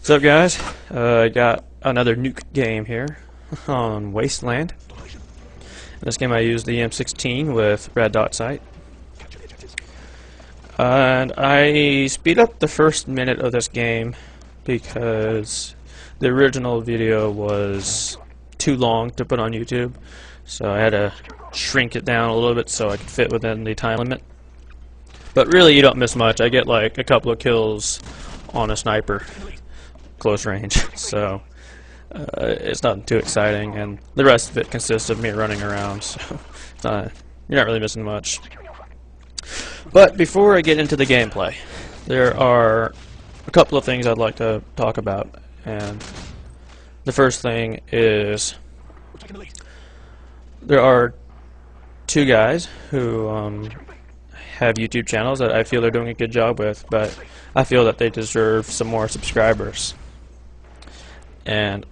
What's up, guys? I got another nuke game here on Wasteland. In this game I used the M16 with red dot sight. And I speed up the first minute of this game because the original video was too long to put on YouTube. So I had to shrink it down a little bit so I could fit within the time limit. But really you don't miss much. I get like a couple of kills on a sniper. Close range, so it's not too exciting, and the rest of it consists of me running around, so you're not really missing much. But before I get into the gameplay, there are a couple of things I'd like to talk about, and the first thing is there are two guys who have YouTube channels that I feel they're doing a good job with, but I feel that they deserve some more subscribers. And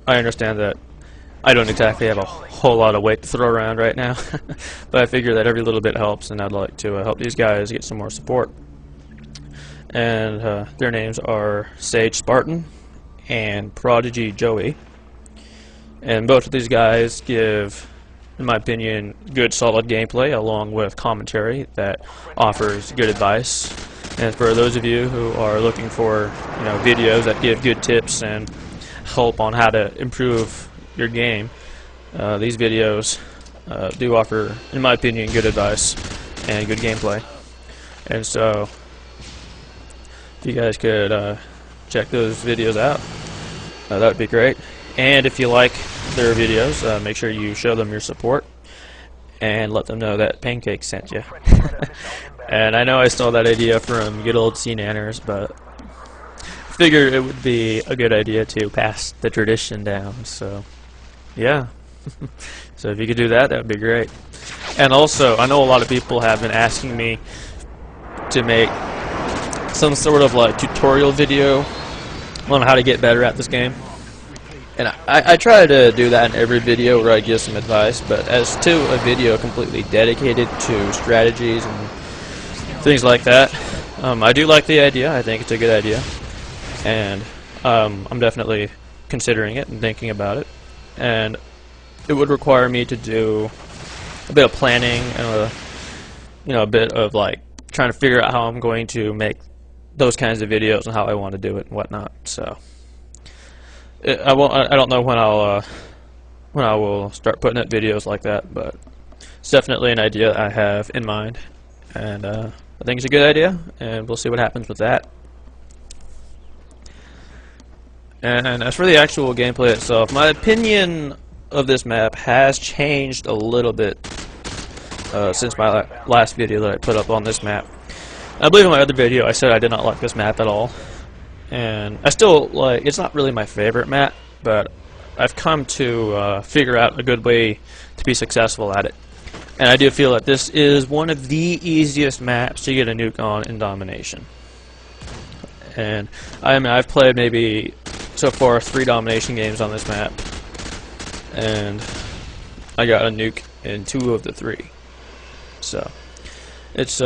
I understand that I don't exactly have a whole lot of weight to throw around right now, but I figure that every little bit helps, and I'd like to help these guys get some more support. And their names are Sage Spartan and Prodigy Joey. And both of these guys give, in my opinion, good solid gameplay along with commentary that offers good advice. And for those of you who are looking for, videos that give good tips and help on how to improve your game, these videos do offer, in my opinion, good advice and good gameplay. And so if you guys could check those videos out, that would be great. And if you like their videos, make sure you show them your support and let them know that Pancake sent you. And I know I stole that idea from good old C-Nanners, but figured it would be a good idea to pass the tradition down, so yeah. So if you could do that, that would be great. And also, I know a lot of people have been asking me to make some sort of like tutorial video on how to get better at this game. And I try to do that in every video where I give some advice, but as to a video completely dedicated to strategies and things like that, I do like the idea. I think it's a good idea. And I'm definitely considering it and thinking about it, and it would require me to do a bit of planning and a bit of like trying to figure out how I'm going to make those kinds of videos and how I want to do it and whatnot. So I don't know when I will start putting up videos like that, but it's definitely an idea I have in mind, and I think it's a good idea, and we'll see what happens with that. And as for the actual gameplay itself, my opinion of this map has changed a little bit since my last video that I put up on this map. I believe in my other video I said I did not like this map at all, and I still it's not really my favorite map, but I've come to figure out a good way to be successful at it. And I do feel that this is one of the easiest maps to get a nuke on in Domination. And I've played maybe so far 3 Domination games on this map, and I got a nuke in 2 of the 3. So it is,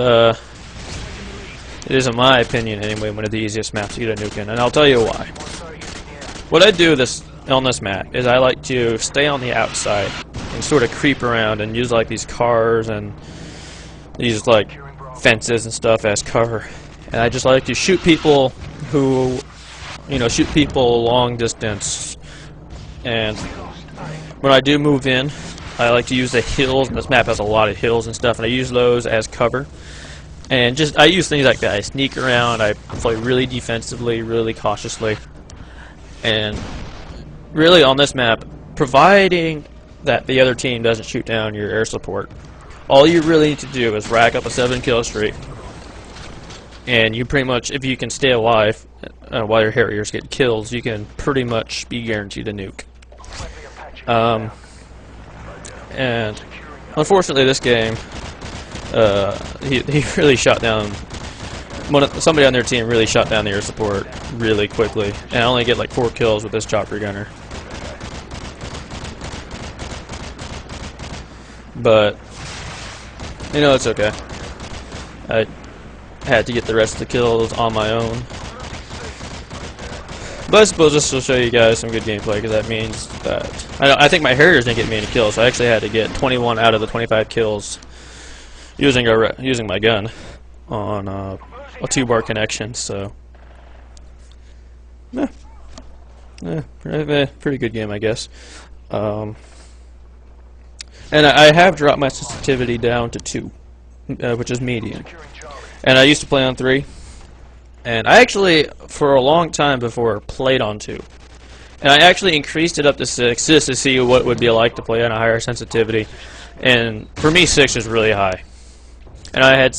in my opinion anyway, one of the easiest maps to get a nuke in, and I'll tell you why. What I do on this map is I like to stay on the outside and sort of creep around and use like these cars and these like fences and stuff as cover, and I just like to shoot people who shoot people long distance. And when I do move in, I like to use the hills, and this map has a lot of hills and stuff, and I use those as cover. And I use things like that. I sneak around, I play really defensively, really cautiously. And really on this map, providing that the other team doesn't shoot down your air support, all you really need to do is rack up a 7-kill streak. And you pretty much, if you can stay alive while your Harriers get kills, you can pretty much be guaranteed a nuke. And unfortunately, this game, he really shot down. Somebody on their team really shot down the air support really quickly, and I only get like 4 kills with this chopper gunner. But it's okay. I had to get the rest of the kills on my own. But I suppose this will show you guys some good gameplay, because that means that I think my Harriers didn't get me any kills, so I actually had to get 21 out of the 25 kills using my gun on a 2-bar connection. So, pretty good game, I guess. And I have dropped my sensitivity down to 2, which is medium. And I used to play on 3. And I actually, for a long time before, played on 2. And I actually increased it up to 6 just to see what it would be like to play on a higher sensitivity. And for me, 6 is really high. And I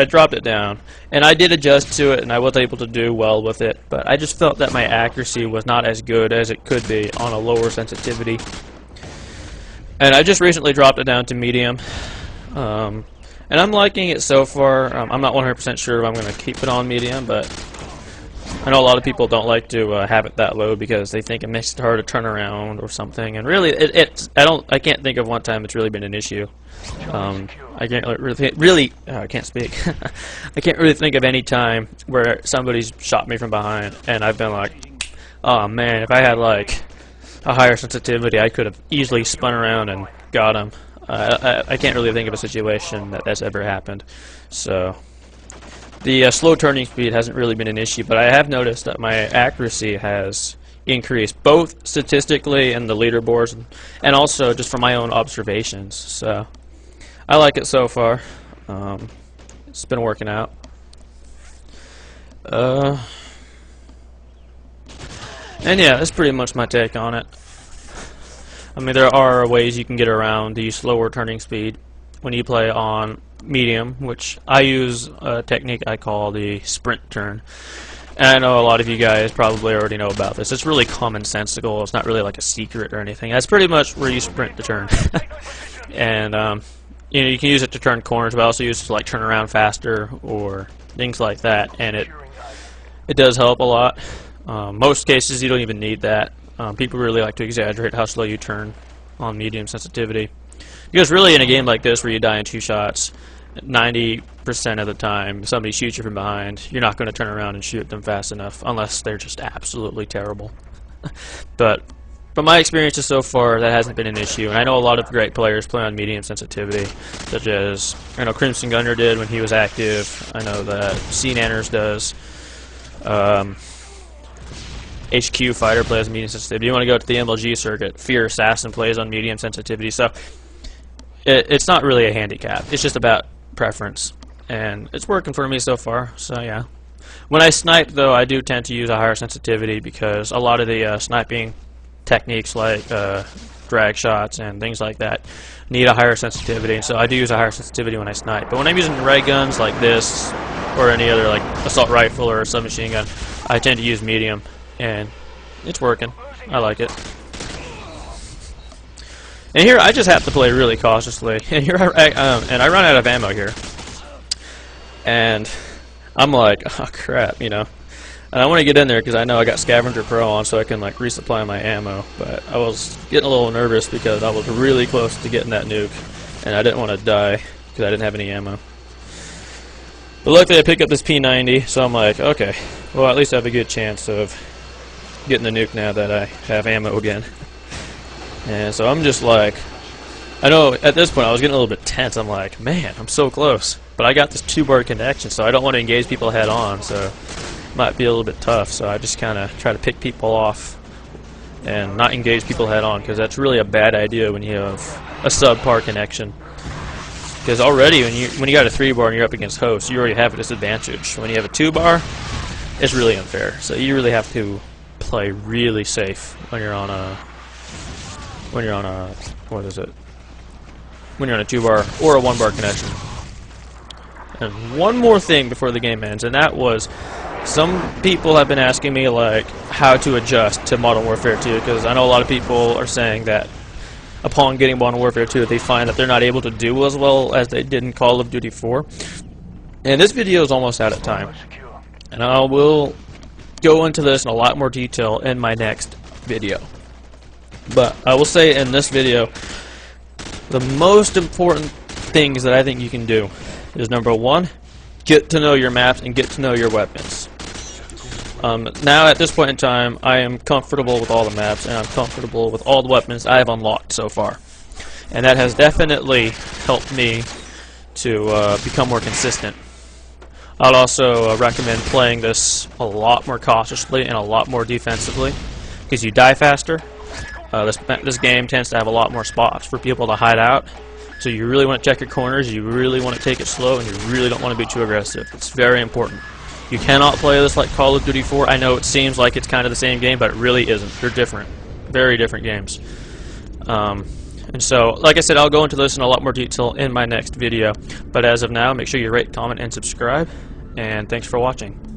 dropped it down. And I did adjust to it, and I was able to do well with it. But I just felt that my accuracy was not as good as it could be on a lower sensitivity. And I just recently dropped it down to medium. And I'm liking it so far. I'm not 100% sure if I'm going to keep it on medium, but I know a lot of people don't like to have it that low because they think it makes it hard to turn around or something. And really, I can't think of one time it's really been an issue. I can't I can't speak. I can't really think of any time where somebody's shot me from behind and I've been like, oh man, if I had like a higher sensitivity, I could have easily spun around and got him. I can't really think of a situation that's ever happened. So the slow turning speed hasn't really been an issue, but I have noticed that my accuracy has increased, both statistically in the leaderboards and also just from my own observations. So I like it so far. It's been working out. And yeah, that's pretty much my take on it. I mean, there are ways you can get around the slower turning speed when you play on medium, which I use a technique I call the sprint turn. And I know a lot of you guys probably already know about this. It's really commonsensical. It's not really like a secret or anything. That's pretty much where you sprint the turn. And you know, you can use it to turn corners, but also use it to like turn around faster or things like that. And it does help a lot. Most cases you don't even need that. People really like to exaggerate how slow you turn on medium sensitivity. Because really in a game like this where you die in 2 shots, 90% of the time somebody shoots you from behind, you're not going to turn around and shoot them fast enough unless they're just absolutely terrible. But from my experiences so far, that hasn't been an issue. And I know a lot of great players play on medium sensitivity, such as I know Crimson Gunner did when he was active. I know that C-Nanners does. HQ Fighter plays on medium sensitivity. You want to go to the MLG circuit, Fear Assassin plays on medium sensitivity. So it's not really a handicap. It's just about preference. And it's working for me so far, so yeah. When I snipe, though, I do tend to use a higher sensitivity because a lot of the sniping techniques like drag shots and things like that need a higher sensitivity. And so I do use a higher sensitivity when I snipe. But when I'm using ray guns like this or any other like assault rifle or submachine gun, I tend to use medium. And it's working. I like it. And here I just have to play really cautiously. And here I run out of ammo here. And I'm like, oh crap, you know. And I want to get in there because I know I got Scavenger Pro on so I can like resupply my ammo. But I was getting a little nervous because I was really close to getting that nuke. And I didn't want to die because I didn't have any ammo. But luckily I picked up this P90, so I'm like, okay, well at least I have a good chance of getting the nuke now that I have ammo again. And so I'm just like, I know at this point I was getting a little bit tense. I'm like, man, I'm so close. But I got this 2-bar connection, so I don't want to engage people head on, so it might be a little bit tough. So I just kind of try to pick people off and not engage people head on, because that's really a bad idea when you have a subpar connection. Because already when you got a 3-bar and you're up against hosts, you already have a disadvantage. When you have a 2-bar, it's really unfair. So you really have to play really safe when you're on a when you're on a 2-bar or a 1-bar connection. And one more thing before the game ends, and that was some people have been asking me like how to adjust to Modern Warfare 2, because I know a lot of people are saying that upon getting Modern Warfare 2 they find that they're not able to do as well as they did in Call of Duty 4. And this video is almost out of time, and I will go into this in a lot more detail in my next video. But I will say in this video, the most important things that I think you can do is, number 1, get to know your maps and get to know your weapons. Now at this point in time, I am comfortable with all the maps, and I'm comfortable with all the weapons I have unlocked so far. And that has definitely helped me to become more consistent. I'd also recommend playing this a lot more cautiously and a lot more defensively, because you die faster. This game tends to have a lot more spots for people to hide out, so you really want to check your corners, you really want to take it slow, and you really don't want to be too aggressive. It's very important. You cannot play this like Call of Duty 4. I know it seems like it's kind of the same game, but it really isn't. They're different. Very different games. And so, like I said, I'll go into this in a lot more detail in my next video. But as of now, make sure you rate, comment, and subscribe. And thanks for watching.